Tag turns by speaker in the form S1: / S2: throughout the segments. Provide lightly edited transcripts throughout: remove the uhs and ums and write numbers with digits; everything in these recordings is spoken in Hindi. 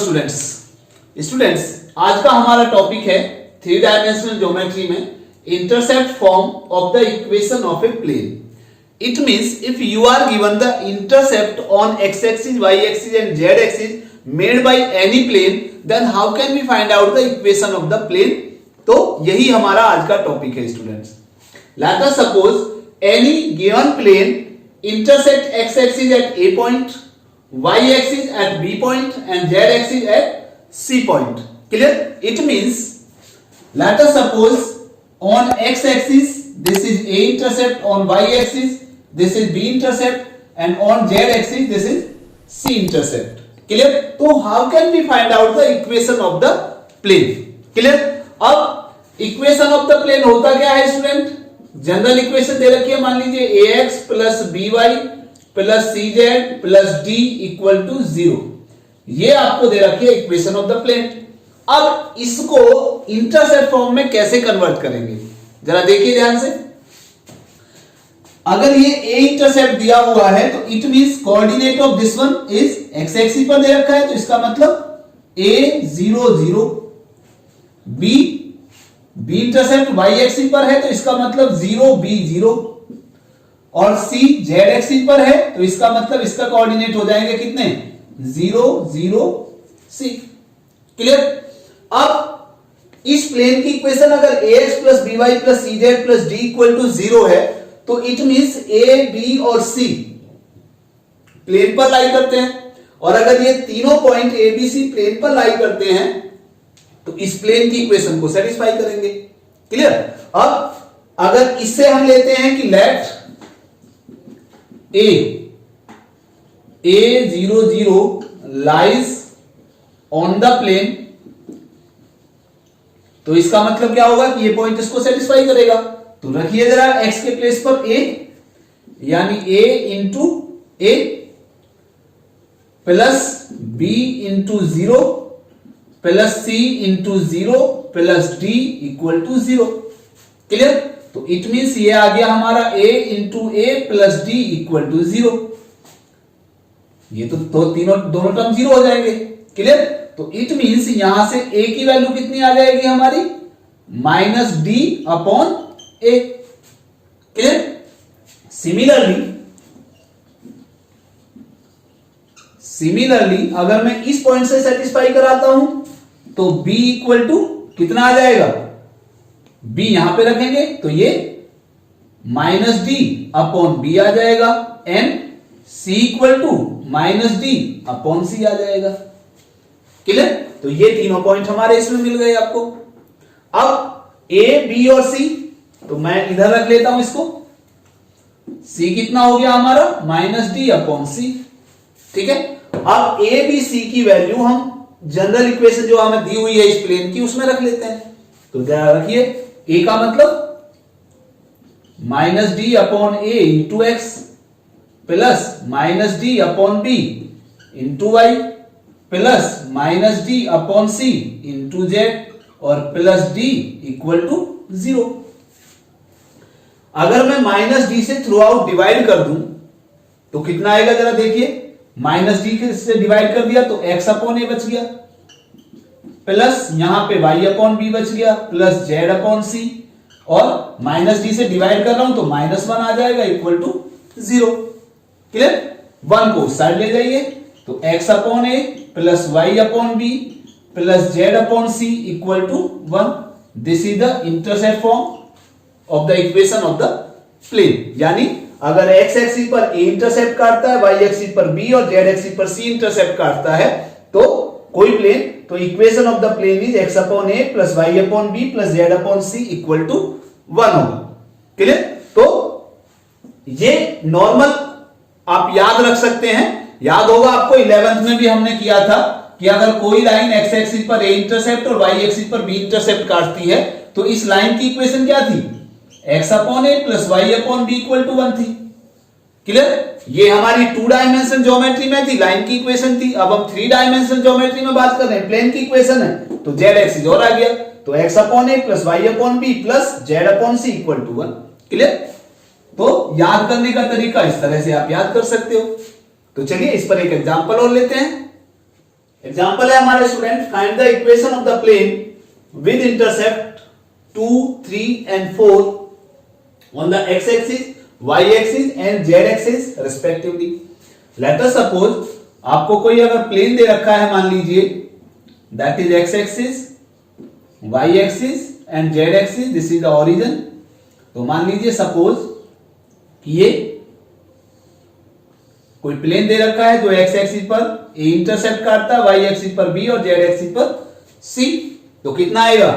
S1: स्टूडेंट्स स्टूडेंट्स आज का हमारा टॉपिक है थ्री डायमेंशनल ज्योमेट्री में intercept form of the equation of a plane. It means if you are given the intercept on x-axis, y-axis and z-axis made by any plane, then how can we find out the equation of the plane? तो यही हमारा आज का टॉपिक है students. Let us suppose any given plane intersect x-axis at a point, y-axis at b point and z-axis at c point. Clear? It means let us suppose on x-axis this is a intercept, on y-axis this is b intercept and on z-axis this is c intercept. Clear? तो how can we find out the equation of the plane? Clear? अब इक्वेशन ऑफ द प्लेन होता क्या है स्टूडेंट? जनरल इक्वेशन दे रखी है, मान लीजिए ax plus by plus cz plus d equal to 0. ये आपको दे रखी है इक्वेशन ऑफ द प्लेन. अब इसको इंटरसेप्ट फॉर्म में कैसे कन्वर्ट करेंगे जरा देखिए ध्यान से. अगर ये a इंटरसेप्ट दिया हुआ है तो it means coordinate of this one is x axis पर दे रखा है, तो इसका मतलब a 0 0, b intercept y axis पर है तो इसका मतलब 0 b 0, और c z एक्सिस पर है तो इसका मतलब इसका कोऑर्डिनेट हो जाएंगे कितने 0 0 c. क्लियर? अब इस प्लेन की इक्वेशन अगर ax plus by plus cz plus d equal to 0 है तो इट मींस a b और c प्लेन पर लाई करते हैं, और अगर ये तीनों point a b c plane पर लाई करते हैं तो इस प्लेन की इक्वेशन को सेटिस्फाई करेंगे. क्लियर? अब अगर इससे हम लेते हैं कि let a 0 0 lies on the plane, तो इसका मतलब क्या होगा कि ये पॉइंट इसको सेटिस्फाई करेगा. तो रखिए जरा x के प्लेस पर a, यानी a into a plus b into 0 plus c into 0 plus d equal to 0. Clear? तो इट मींस ये आ गया हमारा a into a plus d equal to 0. ये तो तीनों दोनों टर्म 0 हो जाएंगे. क्लियर? तो इट मींस यहां से a की वैल्यू कितनी आ जाएगी हमारी minus d upon a. Clear? Similarly अगर मैं इस पॉइंट से सेटिस्फाई कराता हूं तो b इक्वल टू कितना आ जाएगा, b यहां पे रखेंगे तो ये माइनस डी अपॉन b आ जाएगा, and c equal to minus D upon c आ जाएगा. क्लियर? तो ये तीनों पॉइंट हमारे इसमें मिल गए आपको. अब a b और c, तो मैं इधर रख लेता हूं इसको. c कितना हो गया हमारा माइनस डी अपॉन सी. ठीक है? अब a b c की वैल्यू हम जनरल इक्वेशन जो हमें दी हुई है इस प्लेन की उसमें रख लेते हैं. तो ध्यान रखिए a का मतलब minus D upon a into X plus minus D upon b into Y plus minus D upon c into Z और प्लस d इक्वल टू 0. अगर मैं माइनस डी से थ्रू आउट डिवाइड कर दूं तो कितना आएगा जरा देखिए. माइनस डी से डिवाइड कर दिया तो x अपॉन a बच गया, प्लस यहां पे y अपॉन b बच गया, प्लस z अपॉन c, और माइनस डी से डिवाइड कर रहा हूं तो माइनस 1 आ जाएगा इक्वल टू 0. क्लियर? 1 को साइड ले जाइए तो x upon a plus y upon b plus z upon c equal to 1. This is the intercept form of the equation of the plane. यानी अगर x एक्सिस पर a इंटरसेप्ट काटता है, y एक्सिस पर b और z एक्सिस पर c इंटरसेप्ट काटता है तो कोई प्लेन, तो equation of the plane is x upon a plus y upon b plus z upon c equal to 1 होगा. क्लियर? तो ये नॉर्मल आप याद रख सकते हैं. याद होगा आपको 11th में भी हमने किया था कि अगर कोई लाइन x एक्सिस पर a इंटरसेप्ट और y एक्सिस पर b इंटरसेप्ट काटती है तो इस लाइन की इक्वेशन क्या थी, x upon a plus y upon b equal to 1 थी. क्लियर? ये हमारी 2 डायमेंशन ज्योमेट्री में थी, लाइन की इक्वेशन थी. अब हम 3 डायमेंशन ज्योमेट्री में बात कर रहे हैं, प्लेन की इक्वेशन है तो z एक्सिस और आ गया तो x upon a plus y upon b plus z upon c equal to 1. Clear? तो याद करने का तरीका इस तरह से आप याद कर सकते हो. तो चलिए इस पर एक एग्जांपल और लेते हैं. एग्जाम्पल है हमारे student, find the equation of the plane with intercept 2, 3 and 4 on the x axis, y axis and z axis respectively. Let us suppose आपको कोई अगर प्लेन दे रखा है, मान लीजिए that is x axis, y axis and z axis, this is the origin. तो मान लीजिए सपोज कि ये कोई प्लेन दे रखा है जो x एक्सिस पर a इंटरसेप्ट काटता है, y एक्सिस पर b और z एक्सिस पर c. तो कितना आएगा?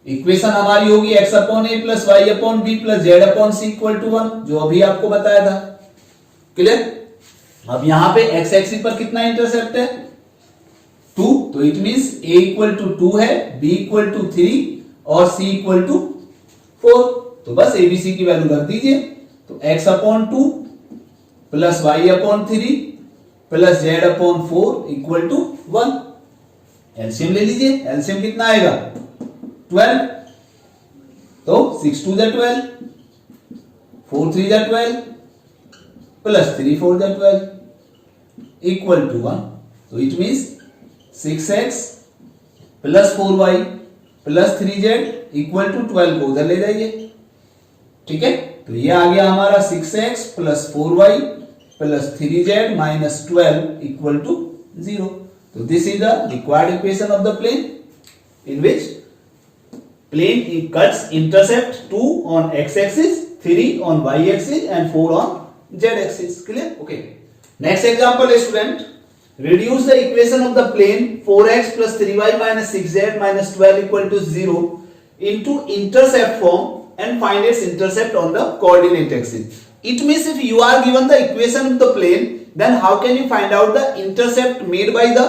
S1: इक्वेशन हमारी होगी x upon a plus y upon b plus z upon c equal to 1, जो अभी आपको बताया था. क्लियर? अब यहां पे x एक्सिस पर कितना इंटरसेप्ट है? 2. तो it means a equal to 2 है, b इक्वल टू 3 और c इक्वल टू 4. तो बस abc की वैल्यू रख दीजिए. तो x upon 2 plus y upon 3 plus z upon 4 equal to 1. LCM ले लीजिए. एलसीएम कितना आएगा? 12. तो 6 2 जा 12, 4 3 जा 12 प्लस 3 4 जा 12 इक्वल टू 1. तो it means 6x plus 4y plus 3z equal to 12 को उधर ले जाइए. ठीक है? तो ये आ गया हमारा 6x plus 4y plus 3z minus 12 equal to 0. तो this is the required equation of the plane in which plane cuts intercept 2 on x axis, 3 on y axis and 4 on z axis. Clear? Okay. Next example is student, reduce the equation of the plane 4x plus 3y minus 6z minus 12 equal to 0 into intercept form and find its intercept on the coordinate axis. It means if you are given the equation of the plane, then how can you find out the intercept made by the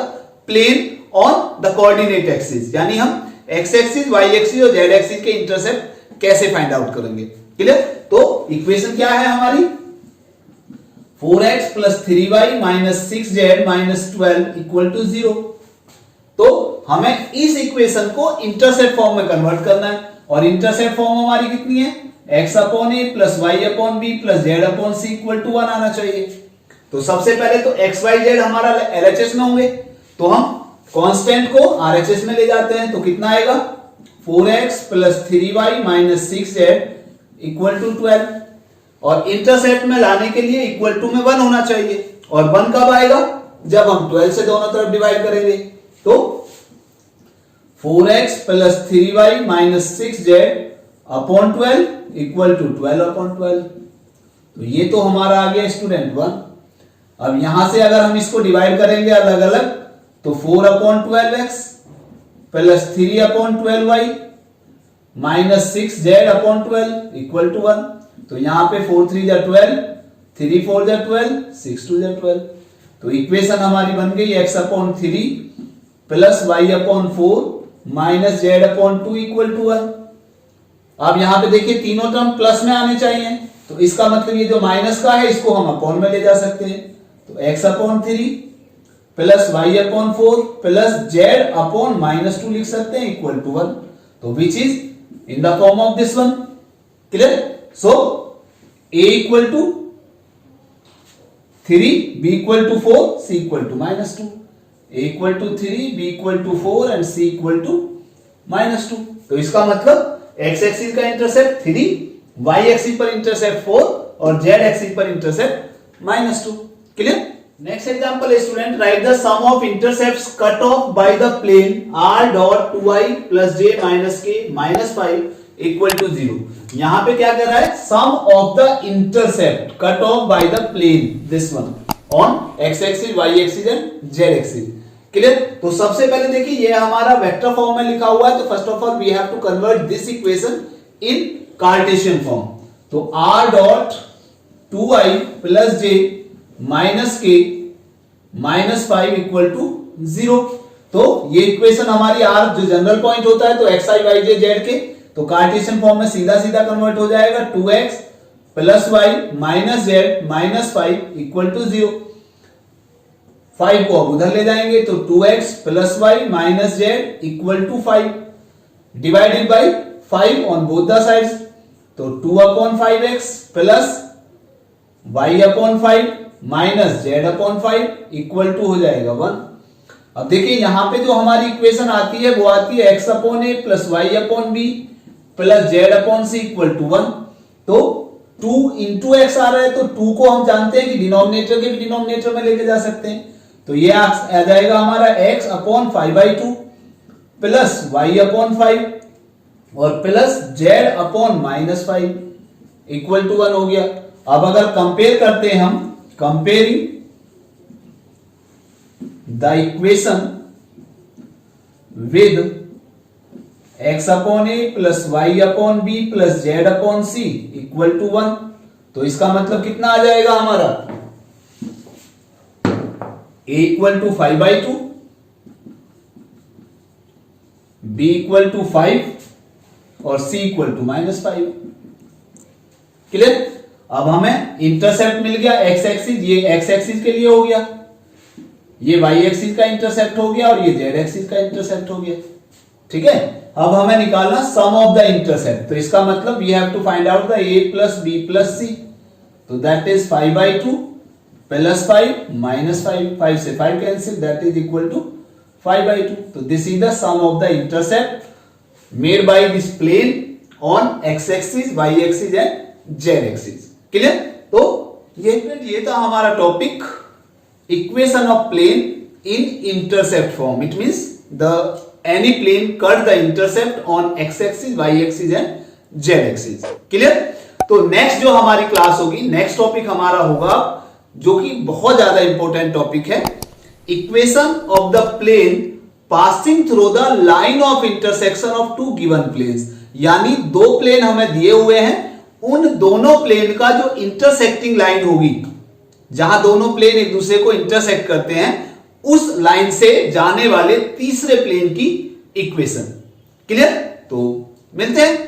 S1: plane on the coordinate axis? यानी हम x एक्सिस, y एक्सिस और z एक्सिस के इंटरसेप्ट कैसे फाइंड आउट करेंगे? क्लियर? तो इक्वेशन क्या है हमारी? 4x plus 3y minus 6z minus 12 equal to 0. तो हमें इस इक्वेशन को इंटरसेप्ट फॉर्म में कन्वर्ट करना है, और इंटरसेप्ट फॉर्म हमारी कितनी है? x upon a plus y upon b plus z upon c equal to 1 आना चाहिए. तो सबसे पहले तो x y z हमारा LHS में होंगे, तो हम कांस्टेंट को RHS में ले जाते हैं. तो कितना आएगा? 4x plus 3y minus 6z equal to 12. और इंटरसेप्ट में लाने के लिए इक्वल टू में 1 होना चाहिए, और 1 कब आएगा? जब हम 12 से दोनों तरफ डिवाइड करेंगे. तो 4x plus 3y minus 6z upon 12 equal to 12 upon 12. तो ये तो हमारा आ गया स्टूडेंट 1. अब यहां से अगर हम इसको डिवाइड करेंगे अलग अलग, तो 4 upon 12x plus 3 upon 12y minus 6z upon 12 equal to 1. तो यहां पे 4 3 जा 12, 3 4 जा 12, 6 2 जा 12. तो इक्वेशन हमारी बन गई x upon 3 plus y upon 4 minus z upon 2 equal to 1. अब यहां पे देखिए तीनों टर्म प्लस में आने चाहिए, तो इसका मतलब ये जो माइनस का है इसको हम अपॉन में ले जा सकते हैं. तो x upon 3 plus y upon 4 plus z upon minus 2 लिख सकते हैं इक्वल टू 1. तो which is in the form of this one. Clear? So a equal to 3, b equal to 4, c equal to minus 2. a equal to 3, b equal to 4 and c equal to minus 2. तो इसका मतलब x एक्सिस का इंटरसेप्ट 3, y एक्सिस पर इंटरसेप्ट 4 और z एक्सिस पर intercept minus 2. Clear? Next example है student, write the sum of intercepts cut off by the plane r dot 2i plus j minus k minus 5 equal to 0. यहां पे क्या कर रहा है? Sum of the intercept cut off by the plane this one on x axis, y axis and z axis. Clear? तो सबसे पहले देखिए ये हमारा वेक्टर फॉर्म में लिखा हुआ है, तो first of all we have to convert this equation in Cartesian form. तो r dot 2i plus j minus k minus 5 equal to 0. तो ये इक्वेशन हमारी r जो जनरल पॉइंट होता है, तो xi yj z के, तो कार्टेशियन फॉर्म में सीधा सीधा कन्वर्ट हो जाएगा. 2x plus y minus z minus 5 equal to 0. 5 को अब उधर ले जाएंगे, तो 2x plus y minus z इक्वल to 5 divided by 5 on both the sides. तो 2 upon 5x plus y upon 5 minus z upon 5 equal to हो जाएगा 1. अब देखिए यहां पे जो हमारी इक्वेशन आती है वो आती है x upon a plus y upon b plus z upon c equal to 1। तो 2 इंटू एक्स आ रहा है, तो 2 को हम जानते हैं कि डिनोमिनेटर के भी डिनोमिनेटर में लेके जा सकते हैं, तो ये आ जाएगा हमारा x upon 5/2 plus y upon 5 और plus z upon -5 equal to 1 हो गया। अब अगर कंपेयर करते हैं हम, comparing the equation with x upon a plus y upon b plus z upon c equal to 1, तो इसका मतलब कितना आ जाएगा हमारा a equal to 5/2, b equal to 5 और c इक्वल टू -5। क्लियर? अब हमें इंटरसेप्ट मिल गया x एक्सिस, ये x एक्सिस के लिए हो गया, ये y एक्सिस का इंटरसेप्ट हो गया और ये z एक्सिस का इंटरसेप्ट हो गया। ठीक है, अब हमें निकालना सम ऑफ द इंटरसेप्ट, तो इसका मतलब we have to find out the a plus b plus c, तो दैट इज 5/2 प्लस 5 -5, 5 से 5 cancel, that is equal to 5/2। तो this is the sum of the intercept made by this plane on x axis, y axis and z axis. Clear? तो ये था हमारा topic, equation of plane in intercept form. It means the any plane cut the intercept on x axis, y axis and z axis. Clear? तो नेक्स्ट जो हमारी क्लास होगी, नेक्स्ट टॉपिक हमारा होगा जो कि बहुत ज्यादा इंपॉर्टेंट टॉपिक है, equation of the plane passing through the line of intersection of two given planes. यानी दो प्लेन हमें दिए हुए हैं, उन दोनों प्लेन का जो इंटरसेक्टिंग लाइन होगी, जहां दोनों प्लेन एक दूसरे को इंटरसेक्ट करते हैं, उस लाइन से जाने वाले तीसरे प्लेन की इक्वेशन। क्लियर? तो मिलते हैं